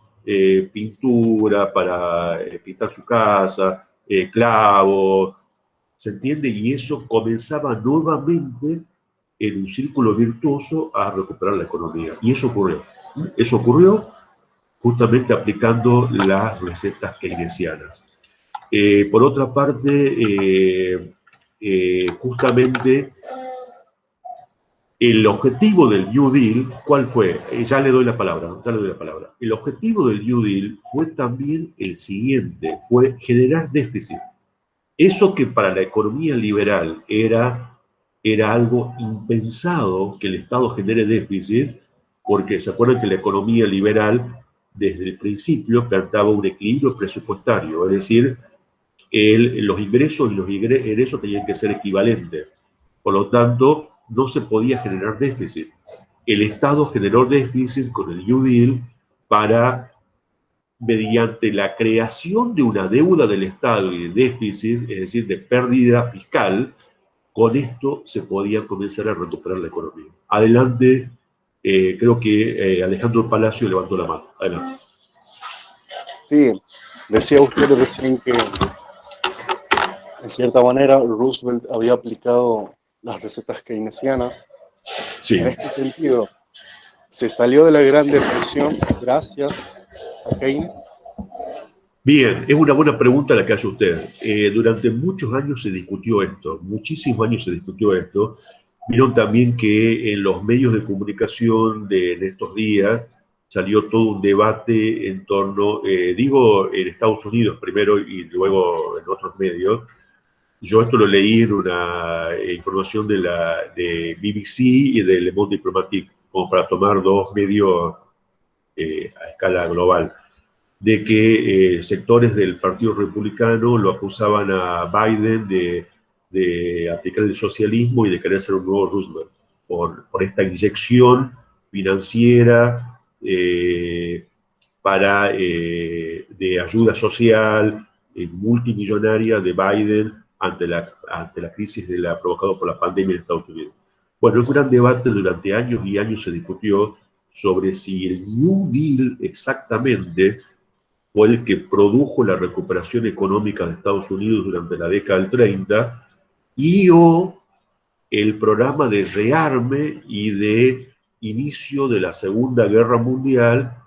pintura para pintar su casa, clavos, ¿se entiende? Y eso comenzaba nuevamente en un círculo virtuoso a recuperar la economía. Y eso ocurrió. Eso ocurrió justamente aplicando las recetas keynesianas. Por otra parte, justamente el objetivo del New Deal, ¿cuál fue? Ya le doy la palabra, ya le doy la palabra. El objetivo del New Deal fue también el siguiente, fue generar déficit. Eso que para la economía liberal era algo impensado, que el Estado genere déficit, porque se acuerdan que la economía liberal desde el principio plantaba un equilibrio presupuestario, es decir, los ingresos y los egresos tenían que ser equivalentes. Por lo tanto, no se podía generar déficit. El Estado generó déficit con el New Deal para, mediante la creación de una deuda del Estado y de déficit, es decir, de pérdida fiscal, con esto se podía comenzar a recuperar la economía. Adelante, creo que Alejandro Palacio levantó la mano. Adelante. Sí, decía usted recién que en cierta manera Roosevelt había aplicado las recetas keynesianas. Sí. En este sentido, ¿se salió de la Gran Depresión gracias a Keynes? Bien, es una buena pregunta la que hace usted. Durante muchos años se discutió esto, muchísimos años se discutió esto. Vieron también que en los medios de comunicación de estos días salió todo un debate en torno, digo, en Estados Unidos primero y luego en otros medios, Yo esto lo leí en una información de BBC y de Le Monde Diplomatique, como para tomar dos medios a escala global, de que sectores del Partido Republicano lo acusaban a Biden de aplicar el socialismo y de querer ser un nuevo Roosevelt, por esta inyección financiera de ayuda social multimillonaria de Biden ante la crisis provocada por la pandemia en Estados Unidos. Bueno, un gran debate durante años y años se discutió sobre si el New Deal exactamente fue el que produjo la recuperación económica de Estados Unidos durante la década del 30 y o el programa de rearme y de inicio de la Segunda Guerra Mundial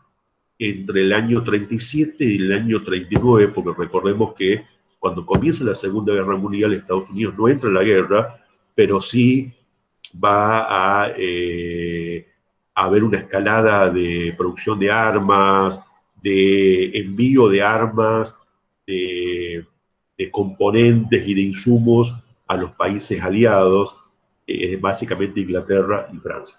entre el año 37 y el año 39, porque recordemos que cuando comienza la Segunda Guerra Mundial Estados Unidos no entra en la guerra, pero sí va a haber una escalada de producción de armas, de envío de armas, de componentes y de insumos a los países aliados, básicamente Inglaterra y Francia.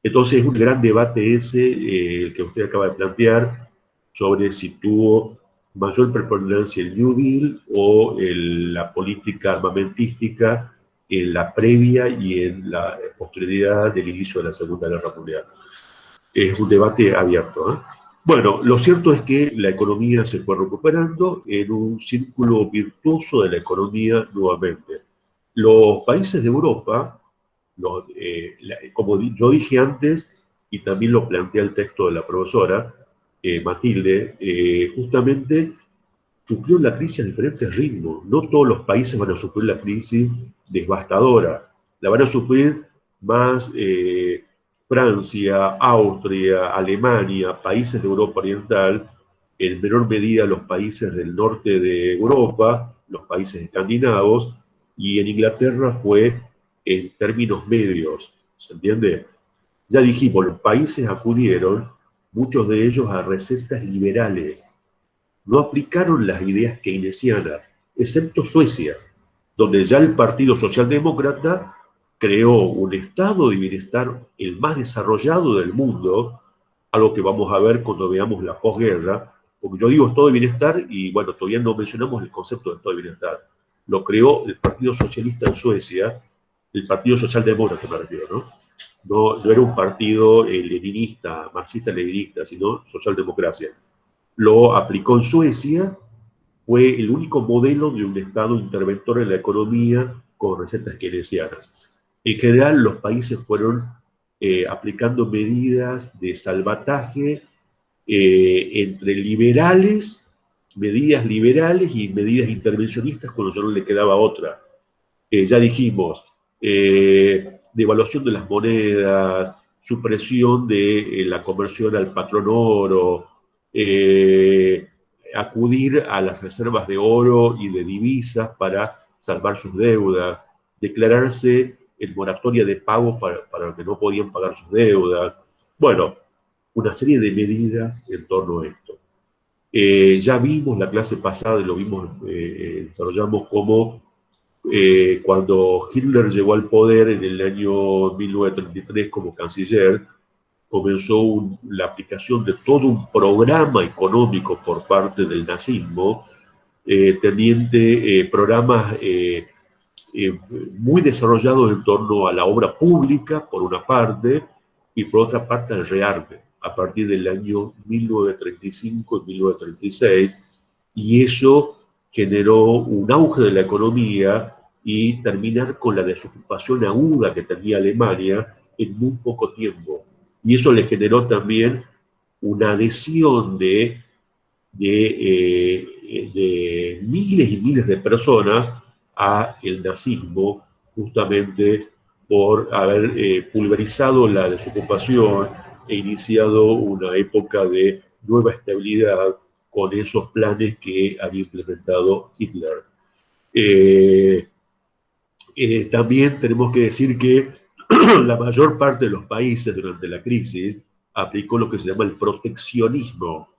Entonces es un gran debate ese, el que usted acaba de plantear, sobre si tuvo mayor preponderancia el New Deal o la política armamentística en la previa y en la posterioridad del inicio de la Segunda Guerra Mundial. Es un debate abierto, ¿eh? Bueno, lo cierto es que la economía se fue recuperando en un círculo virtuoso de la economía nuevamente. Los países de Europa, como yo dije antes, y también lo plantea el texto de la profesora Matilde, justamente sufrió la crisis a diferentes ritmos. No todos los países van a sufrir la crisis devastadora. La van a sufrir más Francia, Austria, Alemania, países de Europa Oriental, en menor medida los países del norte de Europa, los países escandinavos, y en Inglaterra fue en términos medios, ¿se entiende? Ya dijimos, los países acudieron, muchos de ellos, a recetas liberales. No aplicaron las ideas keynesianas, excepto Suecia, donde ya el Partido Socialdemócrata creó un estado de bienestar el más desarrollado del mundo, algo que vamos a ver cuando veamos la posguerra, porque yo digo estado de bienestar y bueno, todavía no mencionamos el concepto de estado de bienestar. Lo creó el Partido Socialista en Suecia, el Partido Socialdemócrata me refiero, ¿no? No era un partido leninista, marxista-leninista, sino socialdemocracia. Lo aplicó en Suecia, fue el único modelo de un Estado interventor en la economía con recetas keynesianas. En general, los países fueron aplicando medidas de salvataje entre liberales, medidas liberales y medidas intervencionistas cuando ya no le quedaba otra. Ya dijimos, devaluación de las monedas, supresión de la conversión al patrón oro, acudir a las reservas de oro y de divisas para salvar sus deudas, declararse en moratoria de pago para los que no podían pagar sus deudas. Bueno, una serie de medidas en torno a esto. Ya vimos la clase pasada, lo vimos, desarrollamos cómo cuando Hitler llegó al poder en el año 1933 como canciller, comenzó la aplicación de todo un programa económico por parte del nazismo, teniente programas muy desarrollados en torno a la obra pública, por una parte, y por otra parte al rearme, a partir del año 1935 y 1936, y eso generó un auge de la economía y terminar con la desocupación aguda que tenía Alemania en muy poco tiempo. Y eso le generó también una adhesión de miles y miles de personas a el nazismo, justamente por haber pulverizado la desocupación e iniciado una época de nueva estabilidad con esos planes que había implementado Hitler. También tenemos que decir que la mayor parte de los países durante la crisis aplicó lo que se llama el proteccionismo.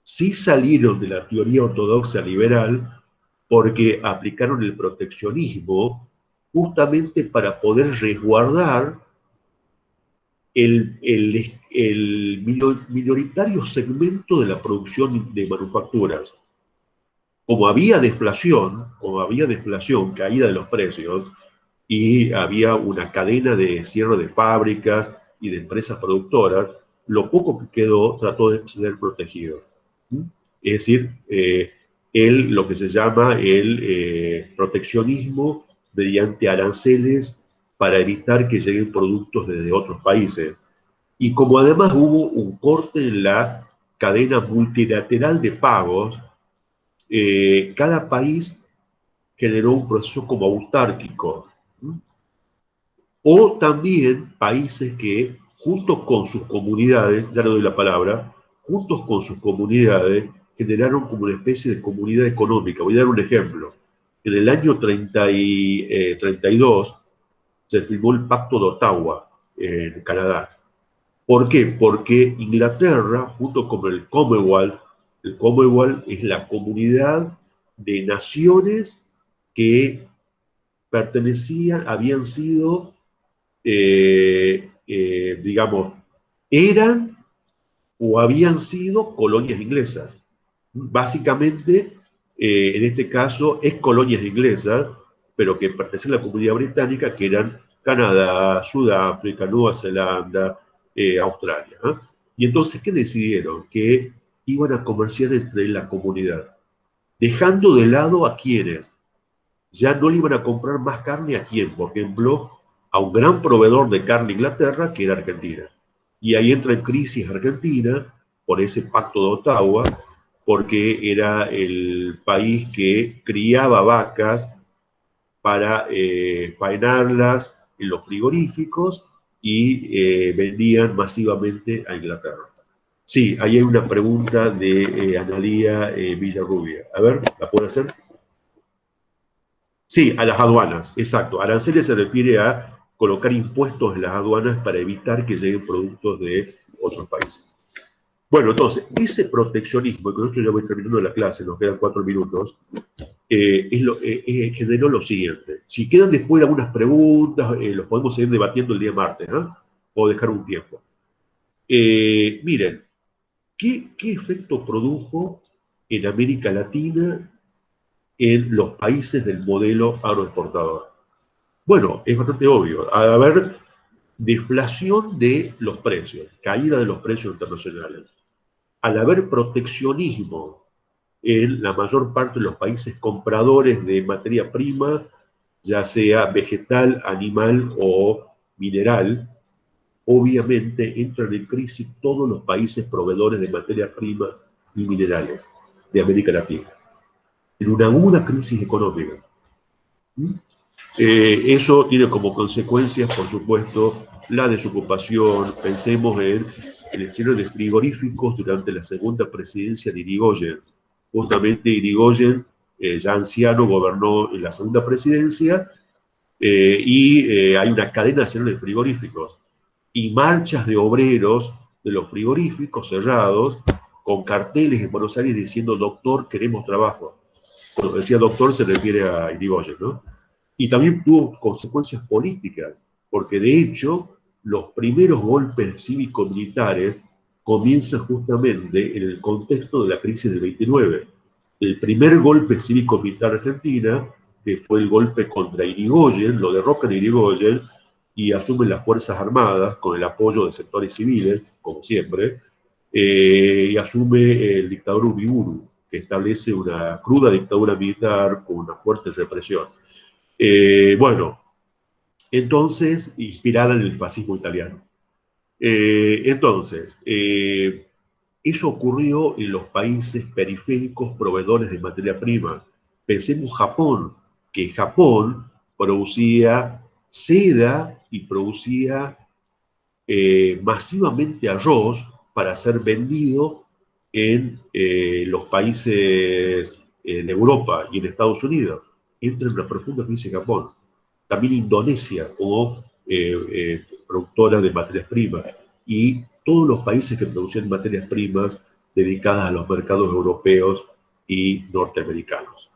Sí salieron de la teoría ortodoxa liberal, porque aplicaron el proteccionismo justamente para poder resguardar el minoritario segmento de la producción de manufacturas. Como había deflación, caída de los precios, y había una cadena de cierre de fábricas y de empresas productoras, lo poco que quedó trató de ser protegido. Es decir, lo que se llama el proteccionismo mediante aranceles para evitar que lleguen productos desde otros países. Y como además hubo un corte en la cadena multilateral de pagos, cada país generó un proceso como autárquico. O también países que, juntos con sus comunidades, ya le doy la palabra, juntos con sus comunidades, generaron como una especie de comunidad económica. Voy a dar un ejemplo. En el año 32 se firmó el Pacto de Ottawa en Canadá. ¿Por qué? Porque Inglaterra, junto con el Commonwealth es la comunidad de naciones que habían sido, digamos, eran o habían sido colonias inglesas. Básicamente, en este caso, es colonias inglesas, pero que pertenecen a la comunidad británica, que eran Canadá, Sudáfrica, Nueva Zelanda, Australia. Y entonces, ¿qué decidieron? Que iban a comerciar entre la comunidad, dejando de lado a quienes ya no le iban a comprar más carne a quién, por ejemplo, a un gran proveedor de carne Inglaterra, que era Argentina. Y ahí entra en crisis Argentina por ese pacto de Ottawa, porque era el país que criaba vacas para faenarlas en los frigoríficos y vendían masivamente a Inglaterra. Sí, ahí hay una pregunta de Analía Villarrubia. A ver, ¿la puede hacer? Sí, a las aduanas, exacto. Aranceles se refiere a colocar impuestos en las aduanas para evitar que lleguen productos de otros países. Bueno, entonces, ese proteccionismo, y con esto ya voy terminando la clase, nos quedan 4 minutos, generó lo siguiente. Si quedan después algunas preguntas, los podemos seguir debatiendo el día martes, ¿no? O dejar un tiempo. Miren, ¿qué efecto produjo en América Latina en los países del modelo agroexportador? Bueno, es bastante obvio. Al haber deflación de los precios, caída de los precios internacionales, al haber proteccionismo en la mayor parte de los países compradores de materia prima, ya sea vegetal, animal o mineral, obviamente entran en crisis todos los países proveedores de materias primas y minerales de América Latina, en una aguda crisis económica. Eso tiene como consecuencias, por supuesto, la desocupación. Pensemos en el escenario de frigoríficos durante la segunda presidencia de Irigoyen. Justamente Irigoyen, ya anciano, gobernó en la segunda presidencia y hay una cadena nacional de frigoríficos y marchas de obreros de los frigoríficos cerrados con carteles en Buenos Aires diciendo: doctor, queremos trabajo. Cuando decía doctor se refiere a Irigoyen, ¿no? Y también tuvo consecuencias políticas, porque de hecho los primeros golpes cívico-militares comienzan justamente en el contexto de la crisis del 29. El primer golpe cívico-militar argentina, que fue el golpe contra Irigoyen, lo derrocan a Irigoyen y asumen las Fuerzas Armadas con el apoyo de sectores civiles, como siempre, y asume el dictador Uriburu, que establece una cruda dictadura militar con una fuerte represión. Bueno, entonces, inspirada en el fascismo italiano. Entonces, eso ocurrió en los países periféricos proveedores de materia prima. Pensemos Japón, que Japón producía seda y producía masivamente arroz para ser vendido en los países de Europa y en Estados Unidos. Entra en una profunda crisis Japón. También Indonesia como productora de materias primas, y todos los países que producían materias primas dedicadas a los mercados europeos y norteamericanos.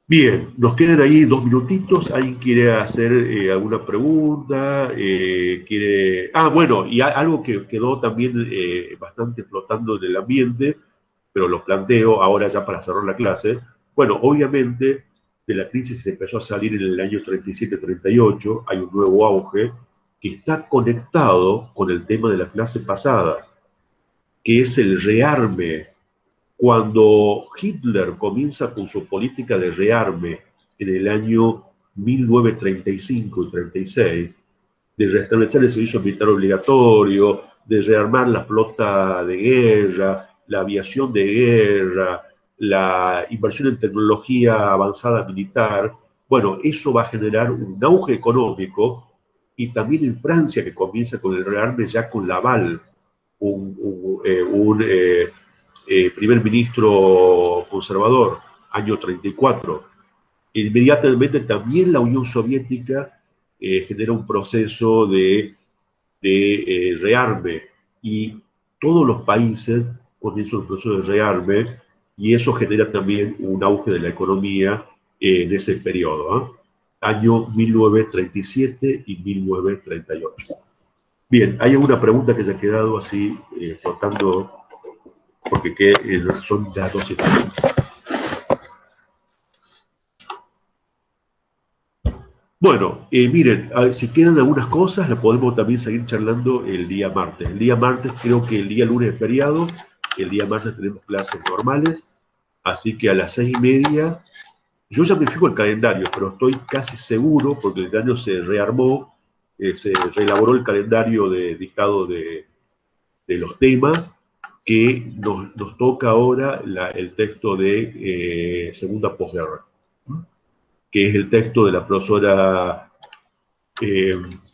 Bien, nos quedan ahí 2 minutitos. ¿Alguien quiere hacer alguna pregunta? ¿Quiere...? Ah, bueno, y algo que quedó también bastante flotando en el ambiente, pero lo planteo ahora ya para cerrar la clase. Bueno, obviamente de la crisis se empezó a salir en el año 37-38, hay un nuevo auge que está conectado con el tema de la clase pasada, que es el rearme. Cuando Hitler comienza con su política de rearme en el año 1935 y 36, de restablecer el servicio militar obligatorio, de rearmar la flota de guerra, la aviación de guerra, la inversión en tecnología avanzada militar, bueno, eso va a generar un auge económico y también en Francia, que comienza con el rearme ya con Laval, un primer ministro conservador, año 34. Inmediatamente también la Unión Soviética genera un proceso de rearme y todos los países comienzan un proceso de rearme y eso genera también un auge de la economía en ese periodo, ¿eh? Año 1937 y 1938. Bien, ¿hay alguna pregunta que haya quedado así flotando? Porque son ya 12. Bueno, miren, si quedan algunas cosas, las podemos también seguir charlando el día martes. El día martes creo que el día lunes es feriado, el día martes tenemos clases normales, así que a las 6:30, yo ya me fijo el calendario, pero estoy casi seguro, porque el calendario se rearmó, se reelaboró el calendario dictado de los temas, que nos toca ahora el texto de Segunda Posguerra, que es el texto de la profesora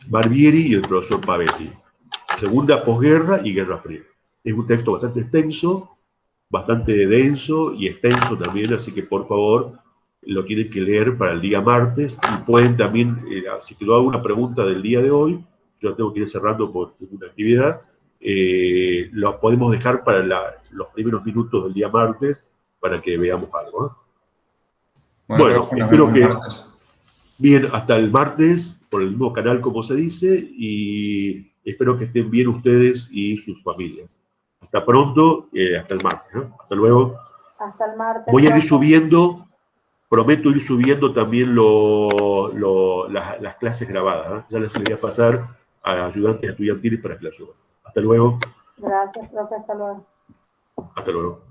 Barbieri y el profesor Pavetti. Segunda Posguerra y Guerra Fría. Es un texto bastante extenso, bastante denso y extenso también, así que por favor lo tienen que leer para el día martes y pueden también, si quedó alguna pregunta del día de hoy, yo tengo que ir cerrando por una actividad, lo podemos dejar para los primeros minutos del día martes para que veamos algo, ¿eh? Bueno, Bueno, profe, nos espero vemos el que martes. bien hasta el martes por el mismo canal como se dice y espero que estén bien ustedes y sus familias. Hasta pronto, hasta el martes, ¿no? Hasta luego. Hasta el martes, Voy a ir profe. subiendo, prometo ir subiendo también las clases grabadas, ¿eh? Ya les voy a pasar a ayudantes estudiantiles para que las suban. Hasta luego. Gracias, profe. Hasta luego. Hasta luego.